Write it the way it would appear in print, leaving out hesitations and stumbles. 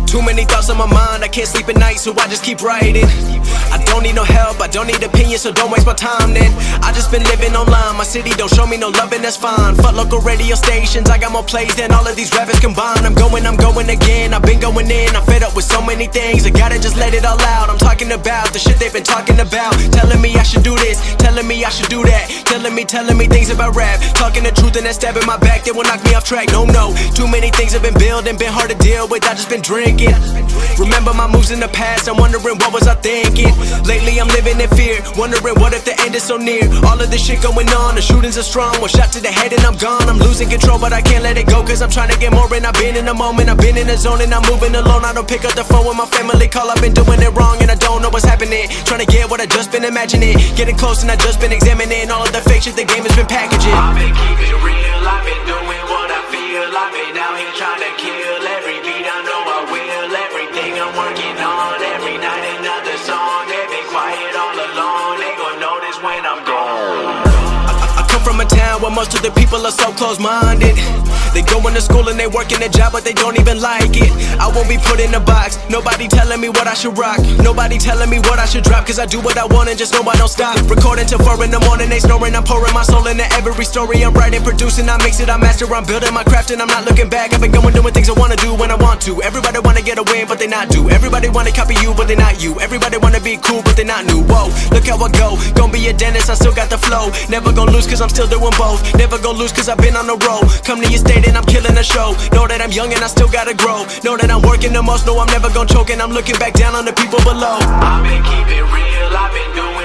Too many thoughts on my mind, I can't sleep at night, so I just keep writing. I don't need no help, I don't need opinions, so don't waste my time then. I just been living online, my city don't show me no love and that's fine. Fuck local radio stations, I got more plays than all of these rappers combined. I'm going again, I've been going in, I'm fed up with so many things, I gotta just let it all out. I'm talking about the shit they've been talking about, telling me I should do this, telling me I should do that, telling me things about rap, talking the truth and that stab in my back that will knock me off track. No, too many things have been building, been hard to deal with, I just been drinking. Remember my moves in the past, I'm wondering what was I thinking. Lately I'm living in fear, wondering what if the end is so near. All of this shit going on, the shootings are strong, one shot to the head and I'm gone. I'm losing control but I can't let it go, cause I'm trying to get more. And I've been in the moment, I've been in the zone, and I'm moving alone. I don't pick up the phone when my family call, I've been doing it wrong and I don't know what's happening. Trying to get what I just been imagining, getting close and I just been examining all of the fake shit the game has been packaging. I've been keeping it real, I've been doing what I feel, I've been out here trying to kill every beat, I know I will. Everything I'm working on, every night another song. They've been quiet all along, they gon' notice when I'm gone. I come from a town where most of the people are so close-minded. They go into school and they work in a job but they don't even like it. I won't be put in a box, nobody telling me what I should rock, nobody telling me what I should drop, cause I do what I want and just know I don't stop. Recording till 4 in the morning, they snoring, I'm pouring my soul into every story. I'm writing, producing, I mix it, I master, I'm building my craft and I'm not looking back. I've been going doing things I wanna do when I want to. Everybody wanna get a win but they not do. Everybody wanna copy you but they not you. Everybody wanna be cool but they not new. Whoa, look how I go, gon' be a dentist, I still got the flow. Never gon' lose cause I'm still doing both. Never gon' lose cause I've been on the road. Come to your state and I'm killing the show. Know that I'm young and I still gotta grow. Know that I'm working the most, know I'm never gon' choke, and I'm looking back down on the people below. I've been keeping real, I've been doing